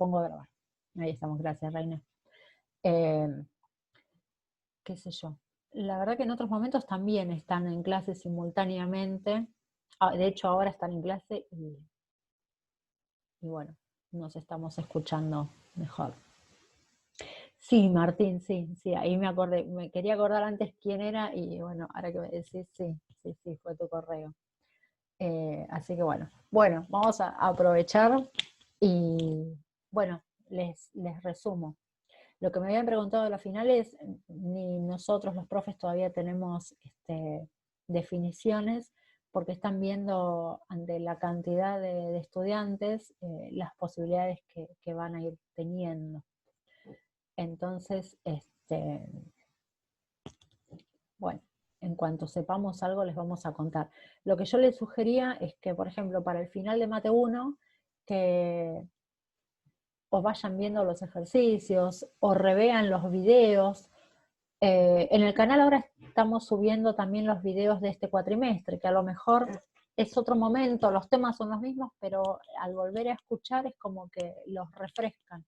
pongo a grabar. Ahí estamos, gracias, Reina. Qué sé yo. La verdad que en otros momentos también están en clase simultáneamente. De hecho, ahora están en clase y bueno, nos estamos escuchando mejor. Sí, Martín, sí, ahí me acordé. Me quería acordar antes quién era y bueno, ahora que me decís, sí, fue tu correo. Así que bueno, vamos a aprovechar y bueno, les resumo. Lo que me habían preguntado a la final es, ni nosotros los profes todavía tenemos definiciones, porque están viendo ante la cantidad de estudiantes las posibilidades que van a ir teniendo. Entonces, bueno, en cuanto sepamos algo les vamos a contar. Lo que yo les sugería es que, por ejemplo, para el final de Mate 1, que os vayan viendo los ejercicios o revean los videos. En el canal ahora estamos subiendo también los videos de este cuatrimestre, que a lo mejor es otro momento, los temas son los mismos, pero al volver a escuchar es como que los refrescan.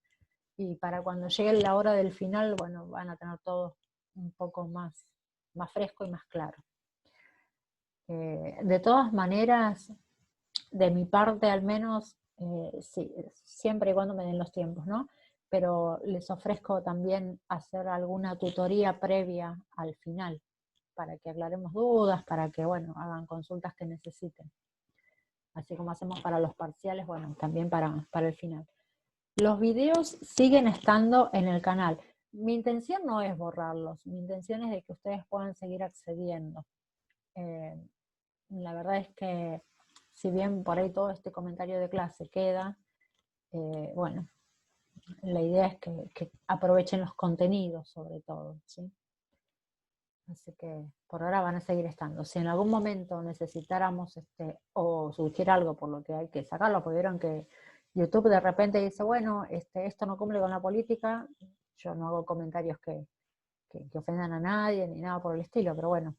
Y para cuando llegue la hora del final, bueno, van a tener todo un poco más fresco y más claro. De todas maneras, de mi parte al menos, sí, siempre y cuando me den los tiempos, ¿no? Pero les ofrezco también hacer alguna tutoría previa al final, para que aclaremos dudas, para que, bueno, hagan consultas que necesiten. Así como hacemos para los parciales, bueno, también para el final. Los videos siguen estando en el canal. Mi intención no es borrarlos, mi intención es de que ustedes puedan seguir accediendo. La verdad es que, si bien por ahí todo este comentario de clase queda, bueno, la idea es que aprovechen los contenidos sobre todo, ¿sí? Así que por ahora van a seguir estando. Si en algún momento necesitáramos o surgiera algo por lo que hay que sacarlo, porque vieron que YouTube de repente dice, bueno, esto no cumple con la política, yo no hago comentarios que ofendan a nadie ni nada por el estilo, pero bueno,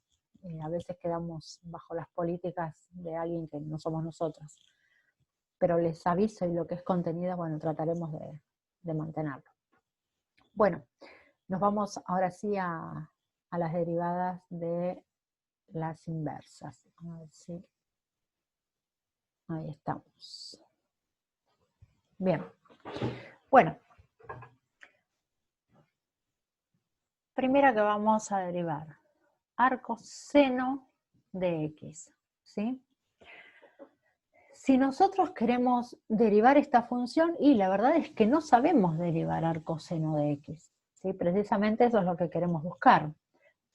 a veces quedamos bajo las políticas de alguien que no somos nosotros. Pero les aviso, y lo que es contenido, bueno, trataremos de mantenerlo. Bueno, nos vamos ahora sí a las derivadas de las inversas. A ver si... Ahí estamos. Bien. Bueno. Primera que vamos a derivar. Arcoseno de X. ¿Sí? Si nosotros queremos derivar esta función, y la verdad es que no sabemos derivar arcoseno de X. ¿Sí? Precisamente eso es lo que queremos buscar.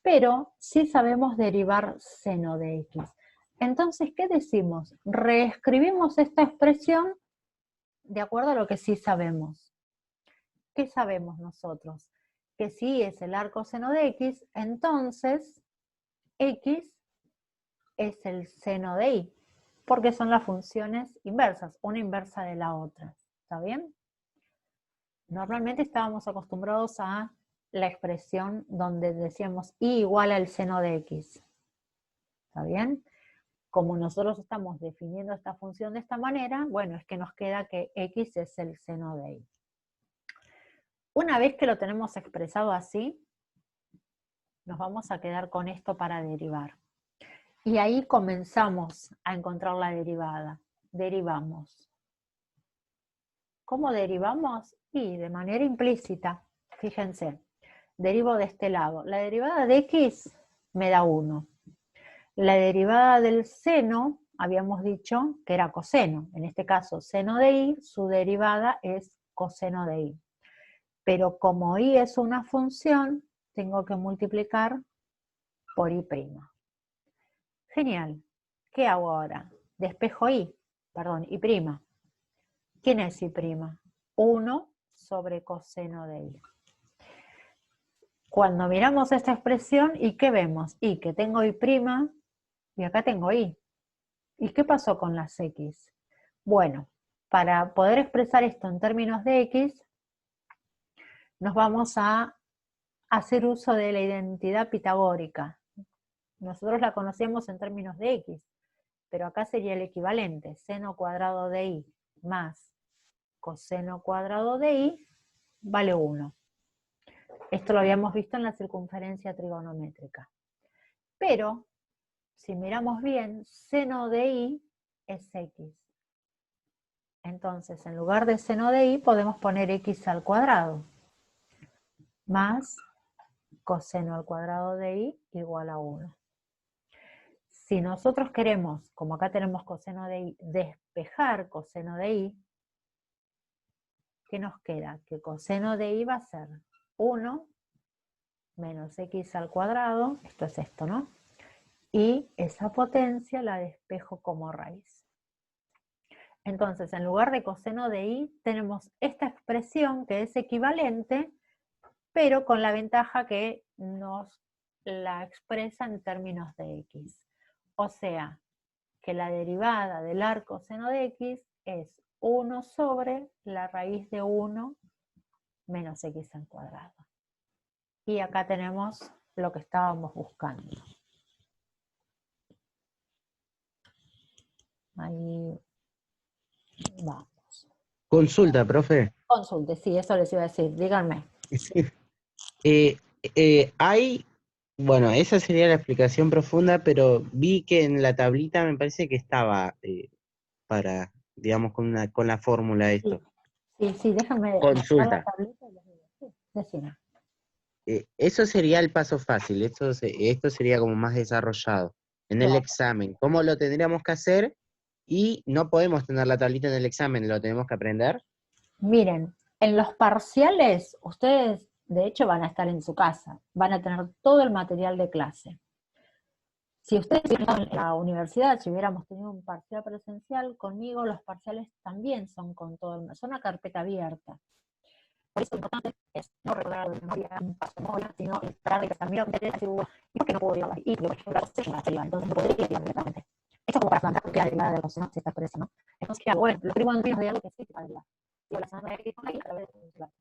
Pero sí sabemos derivar seno de X. Entonces, ¿qué decimos? Reescribimos esta expresión de acuerdo a lo que sí sabemos. ¿Qué sabemos nosotros? Que si es el arcoseno de X, entonces X es el seno de Y, porque son las funciones inversas, una inversa de la otra. ¿Está bien? Normalmente estábamos acostumbrados a la expresión donde decíamos Y igual al seno de X. ¿Está bien? Como nosotros estamos definiendo esta función de esta manera, bueno, es que nos queda que X es el seno de Y. Una vez que lo tenemos expresado así, nos vamos a quedar con esto para derivar. Y ahí comenzamos a encontrar la derivada. Derivamos. ¿Cómo derivamos? Y de manera implícita. Fíjense, derivo de este lado. La derivada de X me da 1. La derivada del seno, habíamos dicho que era coseno. En este caso, seno de Y, su derivada es coseno de Y. Pero como Y es una función, tengo que multiplicar por Y'. Genial. ¿Qué hago ahora? Despejo Y, perdón, Y'. ¿Quién es Y'? 1 sobre coseno de Y. Cuando miramos esta expresión, ¿y qué vemos? Y que tengo Y' y acá tengo Y. ¿Y qué pasó con las X? Bueno, para poder expresar esto en términos de X, nos vamos a hacer uso de la identidad pitagórica. Nosotros la conocemos en términos de X, pero acá sería el equivalente, seno cuadrado de Y más coseno cuadrado de i vale 1. Esto lo habíamos visto en la circunferencia trigonométrica. Pero, si miramos bien, seno de i es x. Entonces, en lugar de seno de i, podemos poner x al cuadrado, más coseno al cuadrado de i igual a 1. Si nosotros queremos, como acá tenemos coseno de i, despejar coseno de i, ¿qué nos queda? Que coseno de i va a ser 1 menos x al cuadrado, esto es esto, ¿no? Y esa potencia la despejo como raíz. Entonces, en lugar de coseno de i, tenemos esta expresión que es equivalente, pero con la ventaja que nos la expresa en términos de x. O sea, que la derivada del arco seno de x es 1 sobre la raíz de 1 menos x al cuadrado. Y acá tenemos lo que estábamos buscando. Ahí vamos. Consulta, profe. Consulte, sí, eso les iba a decir. Díganme. Hay, bueno, esa sería la explicación profunda, pero vi que en la tablita me parece que estaba para, digamos, con la fórmula esto. Sí, déjame buscar la Consulta. tablita y les digo. Sí, decime. Eso sería el paso fácil, esto sería como más desarrollado. En el Claro. examen, ¿cómo lo tendríamos que hacer? Y no podemos tener la tablita en el examen, ¿lo tenemos que aprender? Miren, en los parciales, ustedes de hecho van a estar en su casa, van a tener todo el material de clase. Si ustedes estuvieran en la universidad, si hubiéramos tenido un parcial presencial, conmigo los parciales también son con todo, son una carpeta abierta. Por eso lo importante es no recordar de memoria un paso de memoria, sino entrar y pensar, mira, ¿y por qué no puedo llevarla? Y por ejemplo, la coseno la deriva, entonces no podría llevar directamente. Esto es como para plantear por qué la derivada de la coseno se está por eso, ¿no? Entonces, ¿qué hago? Bueno, lo escribo en términos de algo que sí se va a derivar. Digo, la suma de x con la y a través de la.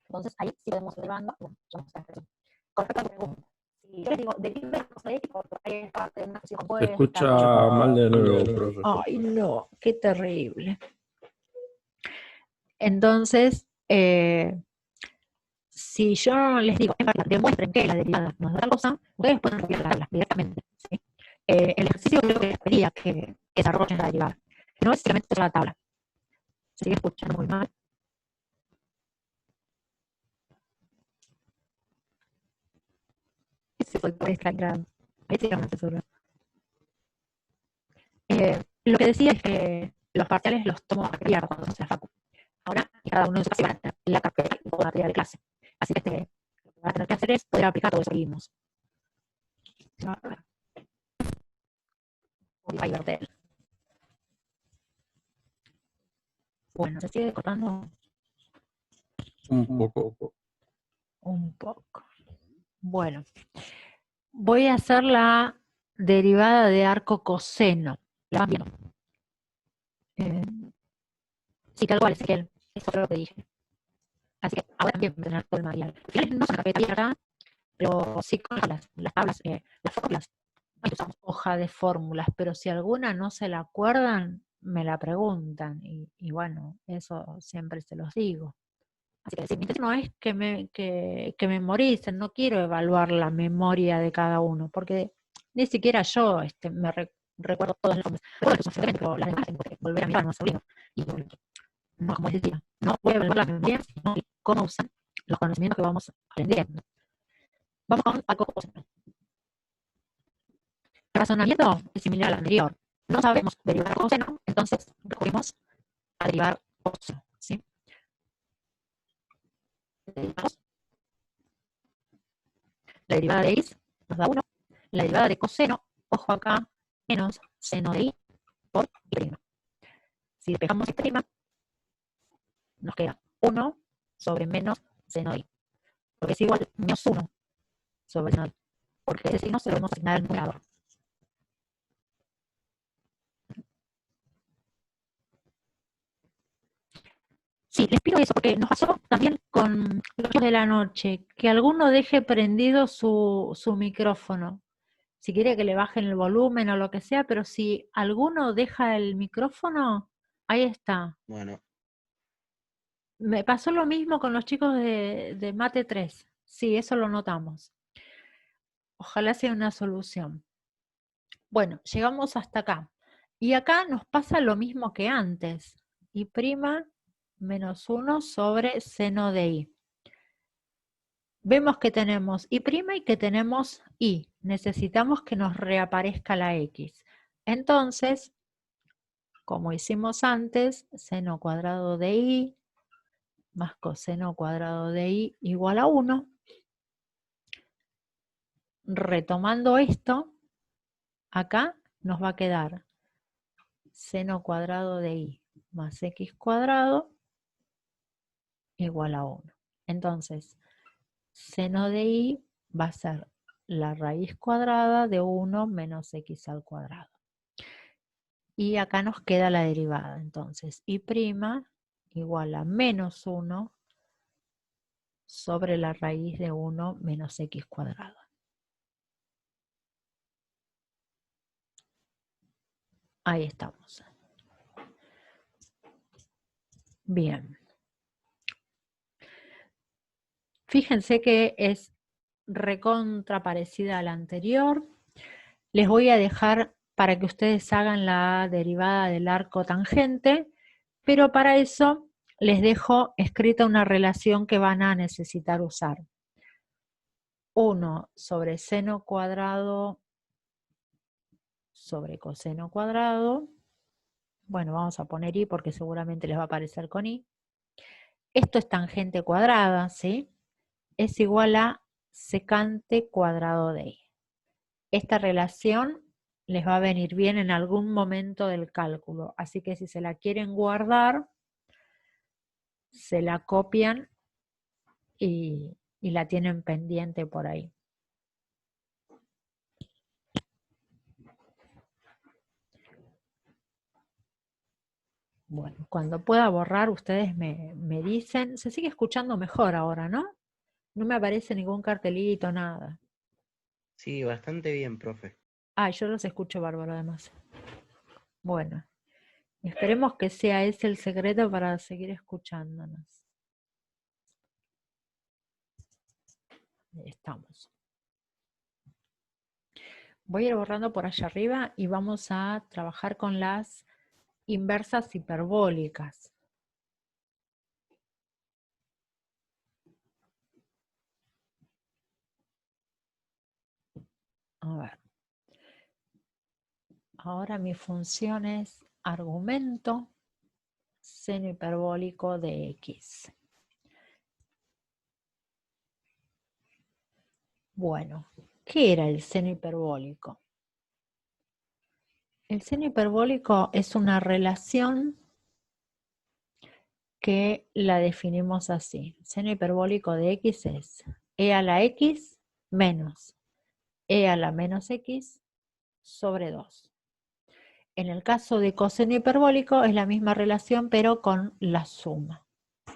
Entonces, ahí sí podemos ir derivando, bueno, ya está. Con respecto a la pregunta, si yo les digo, deriva la cosa de x porque ahí es parte de una función Se compuesta. escucha mal de nuevo, profe. Ay, no, qué terrible. Entonces, si yo les digo, demuestren que la derivada nos da tal cosa, ustedes pueden replicarlas directamente. ¿Sí? El ejercicio creo que les pedía que desarrollen la derivada. No es simplemente la tabla. Se sigue escuchando muy mal. Se fue por esta entrada. Ahí sí vamos a resolver. Lo que decía es que los parciales los tomo a carpeta cuando se la facu. Ahora, cada uno de nosotros va a tener la carpeta y toda la materia de clase. Así que lo que van a tener que hacer es poder aplicar todo eso que vimos. Bueno, se sigue cortando Un poco. un poco. Bueno, voy a hacer la derivada de arco coseno. ¿La van viendo? Sí, tal cual, Ezequiel. Eso fue lo que dije. Así que ahora también voy a tener todo el material. Al final no es una carpeta abierta, pero sí con las tablas, las fórmulas. Ahí usamos hoja de fórmulas, pero si alguna no se la acuerdan, me la preguntan. Y bueno, eso siempre se los digo. Así que mi intención no es que memoricen, no quiero evaluar la memoria de cada uno, porque ni siquiera yo me recuerdo todas las formas. Recuerdo que son pero las demás tengo que volver a mirar, no sobrino. Y no, como les decía, no voy a evaluar la memoria, sino cómo usan los conocimientos que vamos aprendiendo. Vamos con algo coseno. El razonamiento es similar al anterior. No sabemos derivar coseno, entonces recurrimos a derivar coseno, ¿sí? Derivamos. La derivada de x nos da 1. La derivada de coseno, ojo acá, menos seno de i por i'. Si despejamos i', nos queda 1 sobre menos seno de i. Porque es igual menos 1 sobre seno de i. Porque ese signo se lo vamos a asignar al numerador. Sí, les pido eso, porque nos pasó también con los de la noche, que alguno deje prendido su micrófono. Si quiere que le bajen el volumen o lo que sea, pero si alguno deja el micrófono, ahí está. Bueno, Me pasó lo mismo con los chicos de Mate 3. Sí, eso lo notamos. Ojalá sea una solución. Bueno, llegamos hasta acá. Y acá nos pasa lo mismo que antes. Y' menos 1 sobre seno de i. Vemos que tenemos y' y que tenemos i. Necesitamos que nos reaparezca la x. Entonces, como hicimos antes, seno cuadrado de i más coseno cuadrado de i igual a 1. Retomando esto, acá nos va a quedar seno cuadrado de i más x cuadrado igual a 1. Entonces, seno de i va a ser la raíz cuadrada de 1 menos x al cuadrado. Y acá nos queda la derivada. Entonces, i' igual a menos 1 sobre la raíz de 1 menos x cuadrado. Ahí estamos. Bien. Fíjense que es recontra parecida a la anterior. Les voy a dejar para que ustedes hagan la derivada del arco tangente, pero para eso les dejo escrita una relación que van a necesitar usar. 1 sobre seno cuadrado sobre coseno cuadrado. Bueno, vamos a poner i porque seguramente les va a aparecer con i. Esto es tangente cuadrada, ¿sí? Es igual a secante cuadrado de i. Esta relación les va a venir bien en algún momento del cálculo, así que si se la quieren guardar, se la copian y la tienen pendiente por ahí. Bueno, cuando pueda borrar ustedes me dicen. Se sigue escuchando mejor ahora, ¿no? No me aparece ningún cartelito, nada. Sí, bastante bien, profe. Ah, yo los escucho bárbaro además. Bueno, esperemos que sea ese el secreto para seguir escuchándonos. Ahí estamos. Voy a ir borrando por allá arriba y vamos a trabajar con las inversas hiperbólicas. A ver. Ahora mi función es argumento seno hiperbólico de x. Bueno, ¿qué era el seno hiperbólico? El seno hiperbólico es una relación que la definimos así. Seno hiperbólico de x es e a la x menos e a la menos x sobre 2. En el caso de coseno hiperbólico es la misma relación pero con la suma,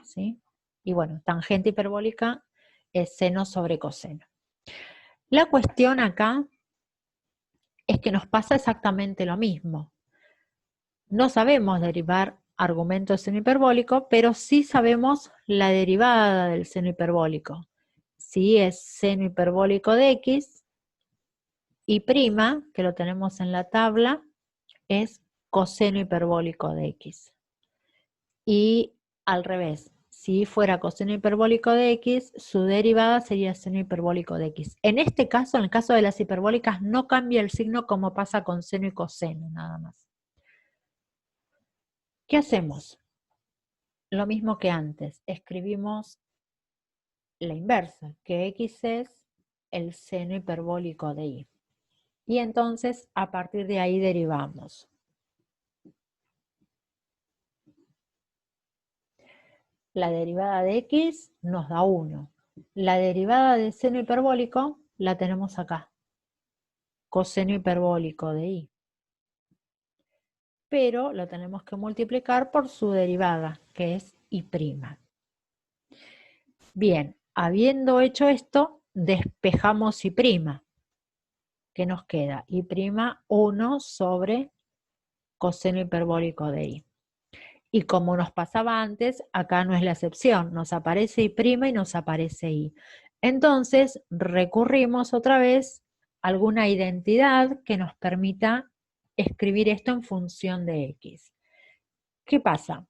¿sí? Y bueno, tangente hiperbólica es seno sobre coseno. La cuestión acá es que nos pasa exactamente lo mismo. No sabemos derivar argumentos de seno hiperbólico, pero sí sabemos la derivada del seno hiperbólico. Si es seno hiperbólico de x, y prima, que lo tenemos en la tabla, es coseno hiperbólico de x. Y al revés, si fuera coseno hiperbólico de x, su derivada sería seno hiperbólico de x. En este caso, en el caso de las hiperbólicas, no cambia el signo como pasa con seno y coseno, nada más. ¿Qué hacemos? Lo mismo que antes, escribimos la inversa, que x es el seno hiperbólico de y. Y entonces, a partir de ahí derivamos. La derivada de x nos da 1. La derivada de seno hiperbólico la tenemos acá. Coseno hiperbólico de y. Pero lo tenemos que multiplicar por su derivada, que es y'. Bien, habiendo hecho esto, despejamos y'. ¿Qué nos queda? Y' 1 sobre coseno hiperbólico de y. Y como nos pasaba antes, acá no es la excepción, nos aparece Y' y nos aparece Y. Entonces, recurrimos otra vez a alguna identidad que nos permita escribir esto en función de X. ¿Qué pasa?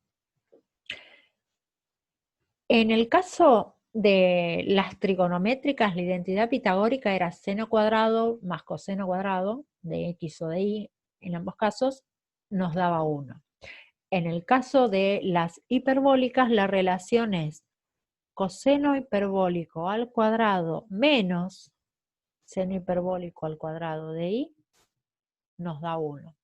En el caso de las trigonométricas, la identidad pitagórica era seno cuadrado más coseno cuadrado de X o de Y, en ambos casos nos daba 1. En el caso de las hiperbólicas, la relación es coseno hiperbólico al cuadrado menos seno hiperbólico al cuadrado de Y, nos da 1.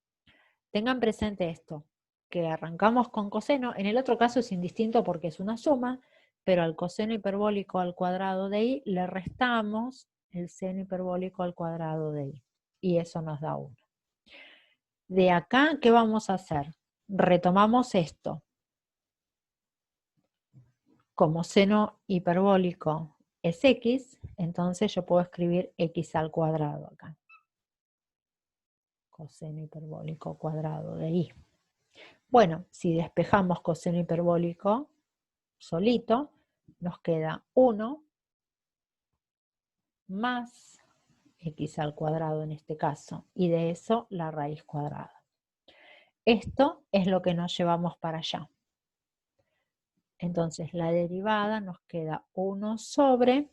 Tengan presente esto, que arrancamos con coseno, en el otro caso es indistinto porque es una suma, pero al coseno hiperbólico al cuadrado de Y le restamos el seno hiperbólico al cuadrado de Y, y eso nos da 1. De acá, ¿qué vamos a hacer? Retomamos esto. Como seno hiperbólico es X, entonces yo puedo escribir X al cuadrado acá. Coseno hiperbólico cuadrado de Y. Bueno, si despejamos coseno hiperbólico solito, nos queda 1 más X al cuadrado en este caso, y de eso la raíz cuadrada. Esto es lo que nos llevamos para allá. Entonces la derivada nos queda 1 sobre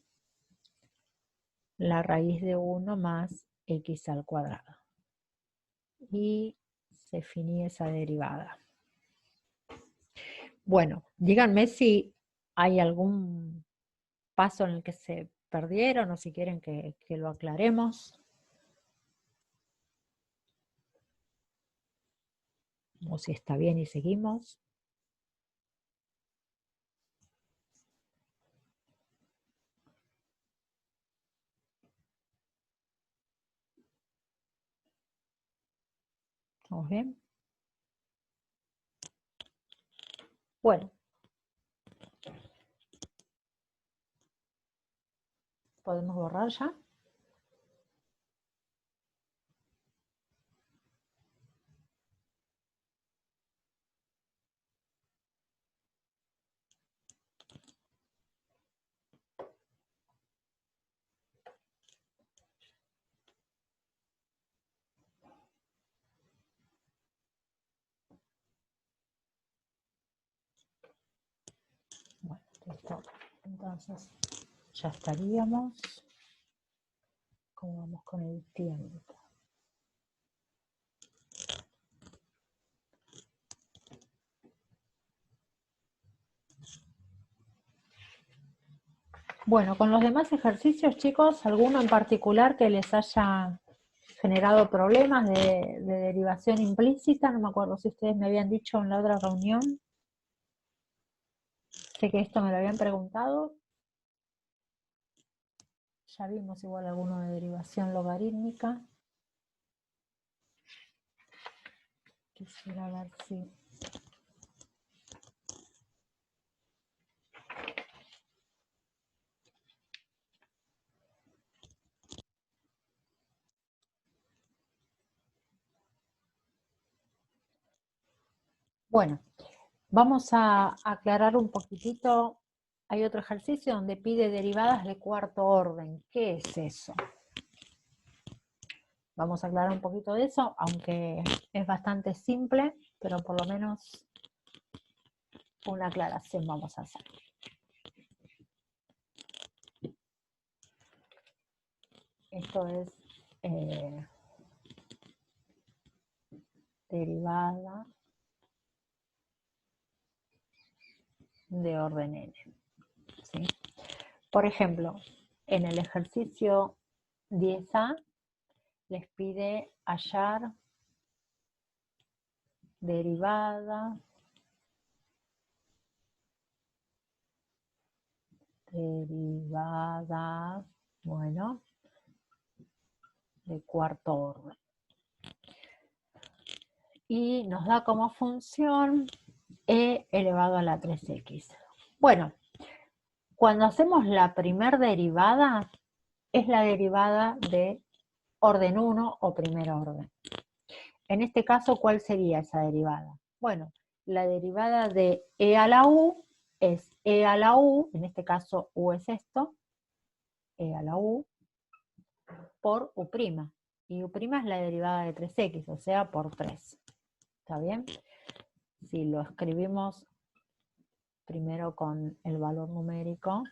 la raíz de 1 más X al cuadrado. Y se finí esa derivada. Bueno, díganme si hay algún paso en el que se perdieron o si quieren que lo aclaremos. O si está bien y seguimos. ¿Estamos bien? Bueno. ¿Podemos borrar ya? Bueno, listo. Entonces, ya estaríamos. ¿Cómo vamos con el tiempo? Bueno, con los demás ejercicios, chicos, ¿alguno en particular que les haya generado problemas de derivación implícita? No me acuerdo si ustedes me habían dicho en la otra reunión. Sé que esto me lo habían preguntado. Ya vimos igual alguno de derivación logarítmica. Quisiera ver si... Bueno, vamos a aclarar un poquitito. Hay otro ejercicio donde pide derivadas de cuarto orden. ¿Qué es eso? Vamos a aclarar un poquito de eso, aunque es bastante simple, pero por lo menos una aclaración vamos a hacer. Esto es derivada de orden n. ¿Sí? Por ejemplo, en el ejercicio 10A les pide hallar derivada bueno, de cuarto orden. Y nos da como función e elevado a la 3x. Bueno, cuando hacemos la primer derivada, es la derivada de orden 1 o primer orden. En este caso, ¿cuál sería esa derivada? Bueno, La derivada de e a la u es e a la u, en este caso u es esto, e a la u, por u'. Y u' es la derivada de 3x, o sea, por 3. ¿Está bien? Si lo escribimos primero con el valor numérico,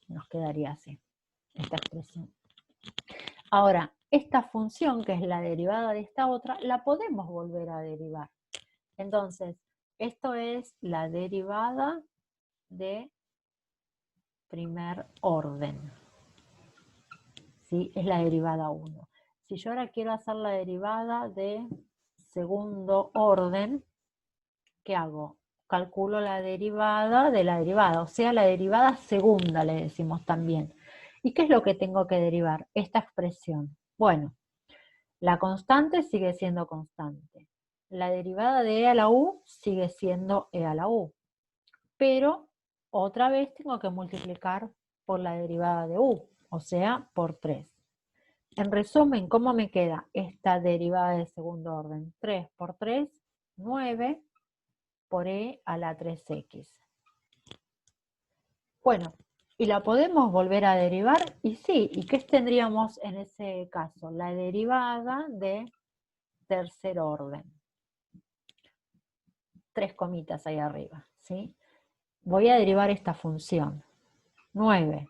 nos quedaría así, esta expresión. Ahora, esta función, que es la derivada de esta otra, la podemos volver a derivar. Entonces, esto es la derivada de primer orden. ¿Sí? Es la derivada 1. Si yo ahora quiero hacer la derivada de segundo orden, ¿qué hago? Calculo la derivada de la derivada, o sea, la derivada segunda le decimos también. ¿Y qué es lo que tengo que derivar? Esta expresión. Bueno, la constante sigue siendo constante. La derivada de e a la u sigue siendo e a la u. Pero otra vez tengo que multiplicar por la derivada de u, o sea, por 3. En resumen, ¿cómo me queda esta derivada de segundo orden? 3 por 3, 9 por e a la 3x. Bueno, ¿y la podemos volver a derivar? Y sí, ¿y qué tendríamos en ese caso? La derivada de tercer orden. 3 comitas ahí arriba, ¿sí? Voy a derivar esta función. 9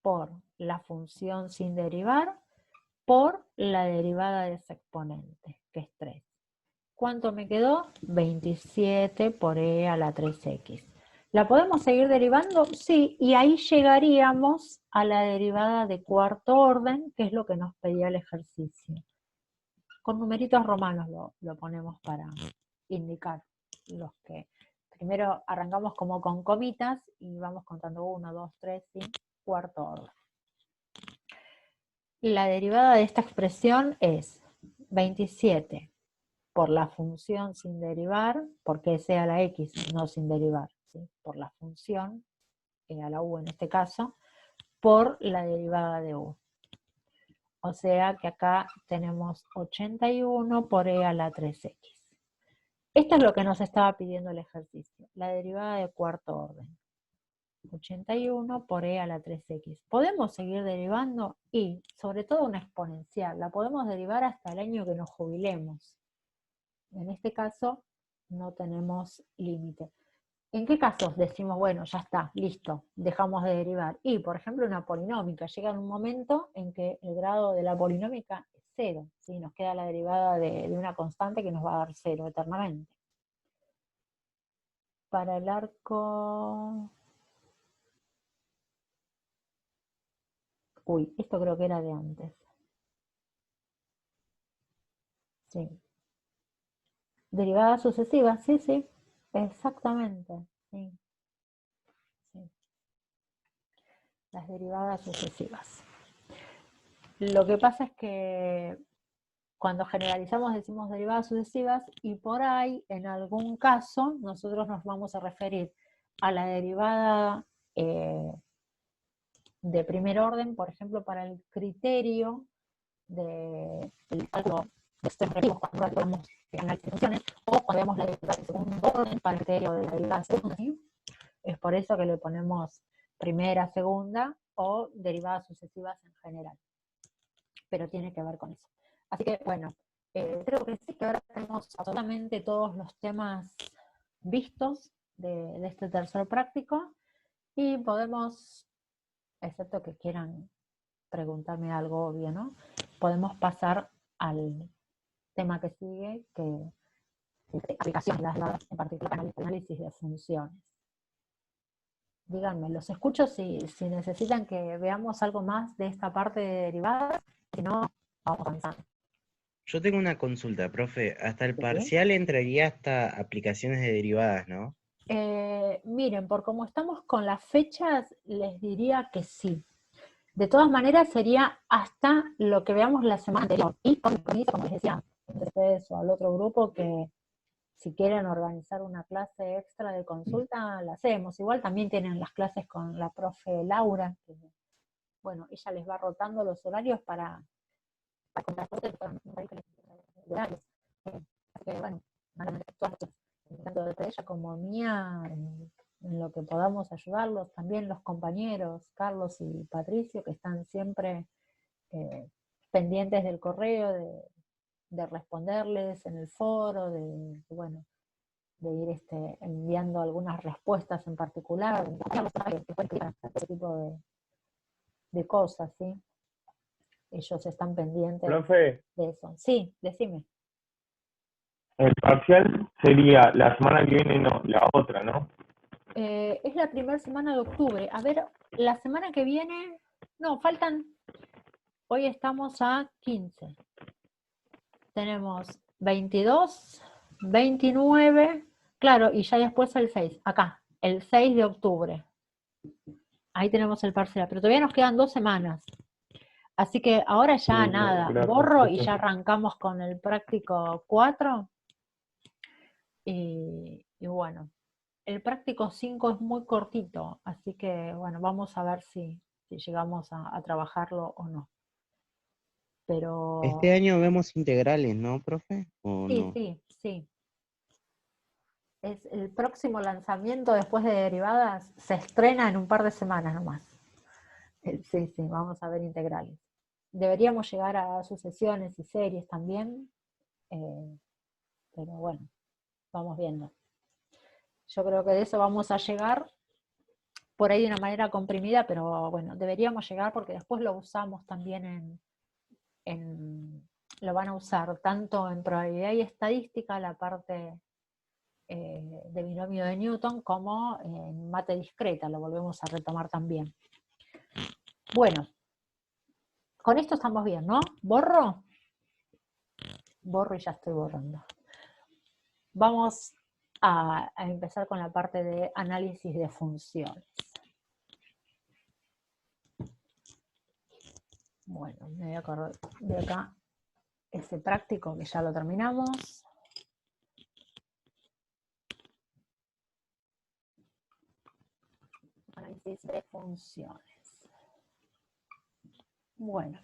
por la función sin derivar por la derivada de ese exponente, que es 3. ¿Cuánto me quedó? 27 por e a la 3x. ¿La podemos seguir derivando? Sí, y ahí llegaríamos a la derivada de cuarto orden, que es lo que nos pedía el ejercicio. Con numeritos romanos lo ponemos para indicar los que... Primero arrancamos como con comitas y vamos contando 1, 2, 3 y cuarto orden. La derivada de esta expresión es 27 por la función sin derivar, porque es e a la x, no sin derivar, ¿sí? Por la función, e a la u en este caso, por la derivada de u. O sea que acá tenemos 81 por e a la 3x. Esto es lo que nos estaba pidiendo el ejercicio, la derivada de cuarto orden. 81 por e a la 3x. ¿Podemos seguir derivando? Y, sobre todo una exponencial, la podemos derivar hasta el año que nos jubilemos. En este caso, no tenemos límite. ¿En qué casos decimos, bueno, ya está, listo, dejamos de derivar? Y, por ejemplo, una polinómica. Llega un momento en que el grado de la polinómica es 0, ¿sí? Nos queda la derivada de una constante que nos va a dar 0 eternamente. Para el arco... Uy, esto creo que era de antes. Sí. Derivadas sucesivas, sí, sí, exactamente, sí. Sí. Las derivadas sucesivas. Lo que pasa es que cuando generalizamos decimos derivadas sucesivas y por ahí, en algún caso, nosotros nos vamos a referir a la derivada de primer orden, por ejemplo, para el criterio del cálculo de extremos relativos, cuando hablamos de análisis de funciones, o cuando vemos la derivada de segundo orden para el criterio de la derivada segunda, ¿sí? Es por eso que le ponemos primera, segunda o derivadas sucesivas en general. Pero tiene que ver con eso. Así que, bueno, creo que sí, que ahora tenemos absolutamente todos los temas vistos de este tercer práctico y podemos, excepto que quieran preguntarme algo obvio, ¿no? Podemos pasar al tema que sigue, que es aplicaciones de las derivadas, en particular análisis de funciones. Díganme, los escucho si necesitan que veamos algo más de esta parte de derivadas, si no, vamos a avanzar. Yo tengo una consulta, profe. Hasta el ¿Sí? parcial entraría hasta aplicaciones de derivadas, ¿no? Miren, por como estamos con las fechas, les diría que sí. De todas maneras, sería hasta lo que veamos la semana anterior. Y con permiso, como les decía, entre ustedes o al otro grupo, que si quieren organizar una clase extra de consulta, la hacemos. Igual también tienen las clases con la profe Laura, que, bueno, ella les va rotando los horarios para contratar horarios. Así que, bueno, van a tener todas las clases. tanto de ella como mía, en lo que podamos ayudarlos, también los compañeros, Carlos y Patricio, que están siempre pendientes del correo, de responderles en el foro, bueno, de ir enviando algunas respuestas en particular, ese tipo de cosas, ¿sí? Ellos están pendientes Profe, de eso. Sí, decime. el parcial sería la semana que viene, no, la otra, ¿no? Es la primera semana de octubre. A ver, la semana que viene, no, faltan, hoy estamos a 15. Tenemos 22, 29, claro, y ya después el 6, acá, el 6 de octubre. Ahí tenemos el parcial, pero todavía nos quedan 2 semanas. Así que ahora ya Sí, nada, gracias, borro profe. y ya arrancamos con el práctico 4. Y bueno, el práctico 5 es muy cortito, así que bueno, vamos a ver si llegamos a trabajarlo o no. Pero Este año vemos integrales, ¿no, profe? ¿O sí, no? sí. Es el próximo lanzamiento después de derivadas, se estrena en un par de semanas nomás. Sí, vamos a ver integrales. Deberíamos llegar a sucesiones y series también, pero bueno, vamos viendo. Yo creo que de eso vamos a llegar por ahí de una manera comprimida, pero bueno, deberíamos llegar porque después lo usamos también lo van a usar tanto en probabilidad y estadística, la parte de binomio de Newton, como en mate discreta, lo volvemos a retomar también. Bueno, con esto estamos bien, ¿no? ¿Borro? Borro y ya estoy borrando. Vamos a empezar con la parte de análisis de funciones. Bueno, me voy a correr de acá ese práctico que ya lo terminamos. Análisis de funciones. Bueno.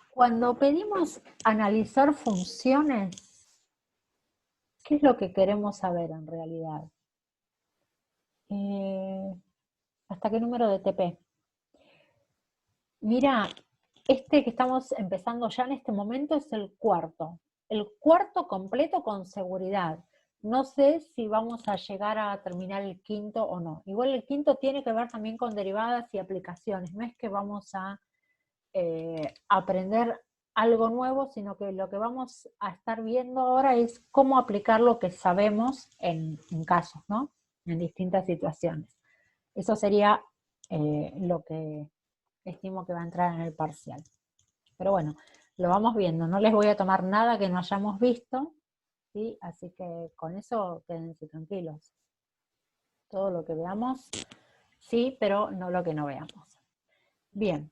Cuando pedimos analizar funciones, ¿qué es lo que queremos saber en realidad? ¿Hasta qué número de TP? Mira, este que estamos empezando ya en este momento es el cuarto completo con seguridad. No sé si vamos a llegar a terminar el quinto o no. Igual el quinto tiene que ver también con derivadas y aplicaciones. No es que vamos a aprender algo nuevo, sino que lo que vamos a estar viendo ahora es cómo aplicar lo que sabemos en casos, ¿no? En distintas situaciones. Eso sería lo que estimo que va a entrar en el parcial. Pero bueno, lo vamos viendo. No les voy a tomar nada que no hayamos visto, ¿sí? Así que con eso quédense tranquilos. Todo lo que veamos, sí, pero no lo que no veamos. Bien,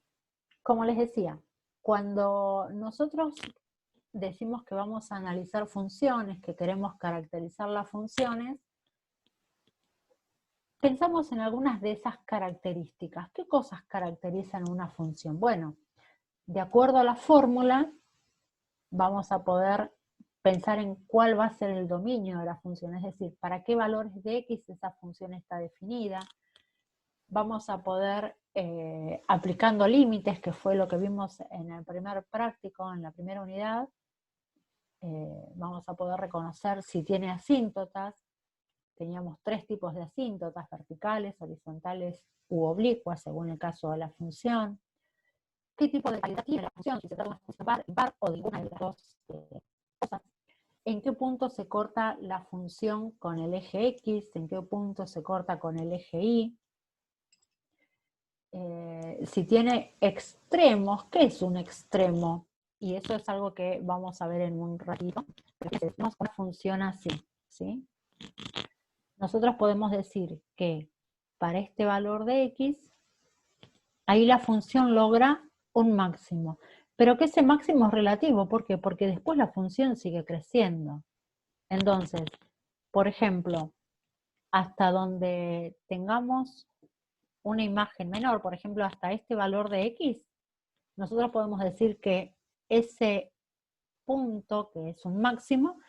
como les decía, cuando nosotros decimos que vamos a analizar funciones, que queremos caracterizar las funciones, pensamos en algunas de esas características. ¿Qué cosas caracterizan una función? Bueno, de acuerdo a la fórmula, vamos a poder pensar en cuál va a ser el dominio de la función, es decir, para qué valores de x esa función está definida. Vamos a poder, aplicando límites, que fue lo que vimos en el primer práctico, en la primera unidad, vamos a poder reconocer si tiene asíntotas. Teníamos 3 tipos de asíntotas: verticales, horizontales u oblicuas, según el caso de la función. ¿Qué tipo de calidad tiene la función? Si se trata de una función par o de ninguna de las dos cosas. ¿En qué punto se corta la función con el eje X? ¿En qué punto se corta con el eje Y? Si tiene extremos, ¿qué es un extremo? Y eso es algo que vamos a ver en un ratito. Tenemos una función así, ¿sí? Nosotros podemos decir que para este valor de X, ahí la función logra un máximo. Pero que ese máximo es relativo, ¿por qué? Porque después la función sigue creciendo. Entonces, por ejemplo, hasta donde tengamos una imagen menor, por ejemplo, hasta este valor de X, nosotros podemos decir que ese punto, que es un máximo,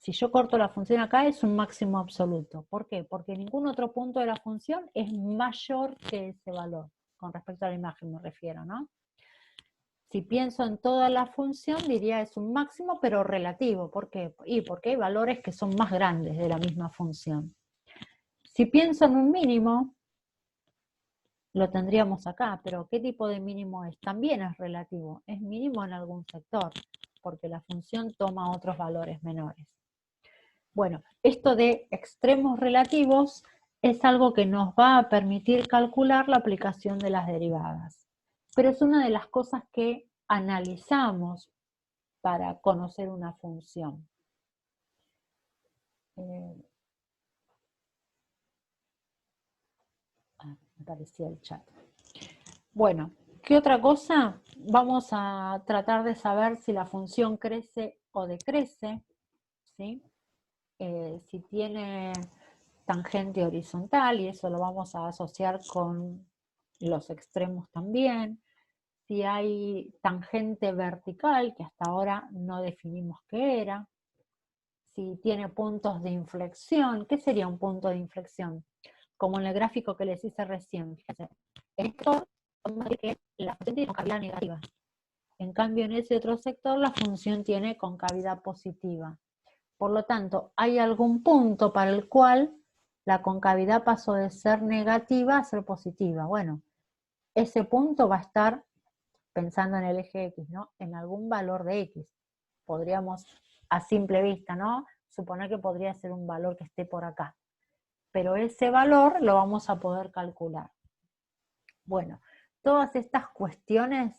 Si yo corto la función acá es un máximo absoluto. ¿Por qué? Porque ningún otro punto de la función es mayor que ese valor. Con respecto a la imagen me refiero, ¿no? Si pienso en toda la función, diría es un máximo, pero relativo. ¿Por qué? Y porque hay valores que son más grandes de la misma función. Si pienso en un mínimo, lo tendríamos acá, pero ¿qué tipo de mínimo es? También es relativo. Es mínimo en algún sector, porque la función toma otros valores menores. Bueno, esto de extremos relativos es algo que nos va a permitir calcular la aplicación de las derivadas. Pero es una de las cosas que analizamos para conocer una función. Me aparecía el chat. Bueno, ¿qué otra cosa? Vamos a tratar de saber si la función crece o decrece, ¿sí? Si tiene tangente horizontal, y eso lo vamos a asociar con los extremos también. Si hay tangente vertical, que hasta ahora no definimos qué era. Si tiene puntos de inflexión, ¿qué sería un punto de inflexión? Como en el gráfico que les hice recién, fíjense. Esto es que la función tiene concavidad negativa. En cambio, en ese otro sector la función tiene concavidad positiva. Por lo tanto, hay algún punto para el cual la concavidad pasó de ser negativa a ser positiva. Bueno, ese punto va a estar, pensando en el eje X, ¿no? En algún valor de X. Podríamos, a simple vista, ¿no? Suponer que podría ser un valor que esté por acá. Pero ese valor lo vamos a poder calcular. Bueno, todas estas cuestiones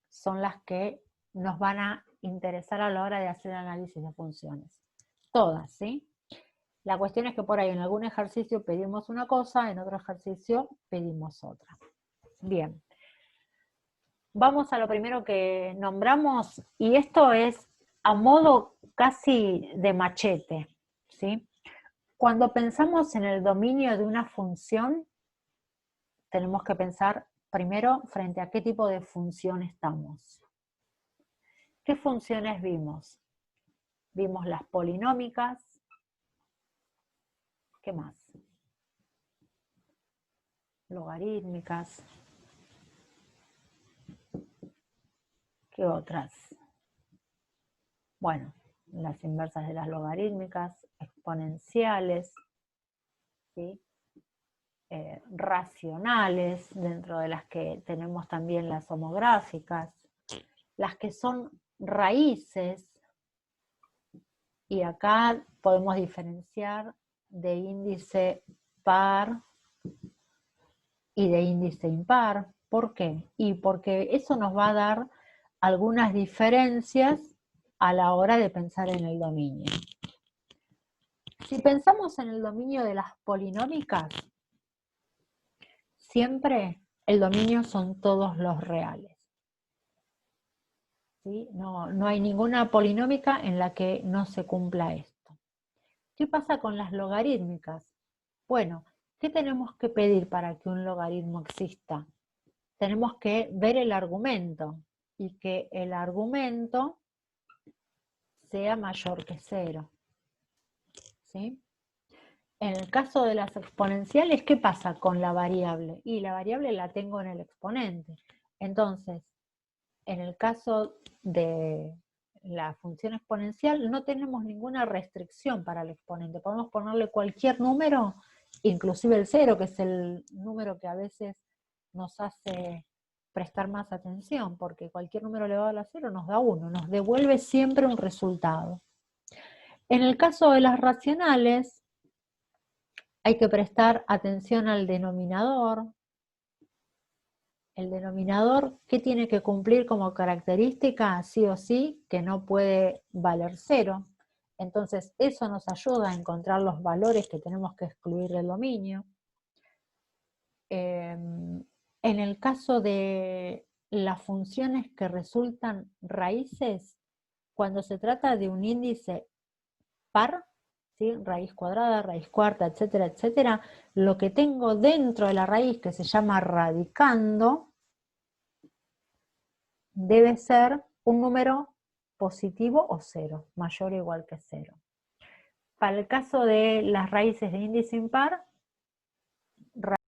son las que nos van a interesar a la hora de hacer análisis de funciones. Todas, ¿sí? La cuestión es que por ahí en algún ejercicio pedimos una cosa, en otro ejercicio pedimos otra. Bien. Vamos a lo primero que nombramos, y esto es a modo casi de machete, ¿sí? Cuando pensamos en el dominio de una función, tenemos que pensar primero frente a qué tipo de función estamos. ¿Qué funciones vimos? Vimos las polinómicas. ¿Qué más? Logarítmicas. ¿Qué otras? Bueno, las inversas de las logarítmicas, exponenciales, ¿sí? Racionales, dentro de las que tenemos también las homográficas, las que son raíces, y acá podemos diferenciar de índice par y de índice impar. ¿Por qué? Y porque eso nos va a dar algunas diferencias a la hora de pensar en el dominio. Si pensamos en el dominio de las polinómicas, siempre el dominio son todos los reales. ¿Sí? No hay ninguna polinómica en la que no se cumpla esto. ¿Qué pasa con las logarítmicas? Bueno, ¿qué tenemos que pedir para que un logaritmo exista? Tenemos que ver el argumento, y que el argumento sea mayor que 0. ¿Sí? En el caso de las exponenciales, ¿qué pasa con la variable? Y la variable la tengo en el exponente. Entonces, en el caso de la función exponencial, no tenemos ninguna restricción para el exponente. Podemos ponerle cualquier número, inclusive el 0, que es el número que a veces nos hace prestar más atención, porque cualquier número elevado a 0 nos da 1, nos devuelve siempre un resultado. En el caso de las racionales, hay que prestar atención al denominador. El denominador, ¿qué tiene que cumplir como característica? Sí o sí, que no puede valer 0. Entonces, eso nos ayuda a encontrar los valores que tenemos que excluir del dominio. En el caso de las funciones que resultan raíces, cuando se trata de un índice par, ¿sí? Raíz cuadrada, raíz cuarta, etcétera, etcétera, lo que tengo dentro de la raíz, que se llama radicando, debe ser un número positivo o 0, mayor o igual que 0. para el caso de las raíces de índice impar,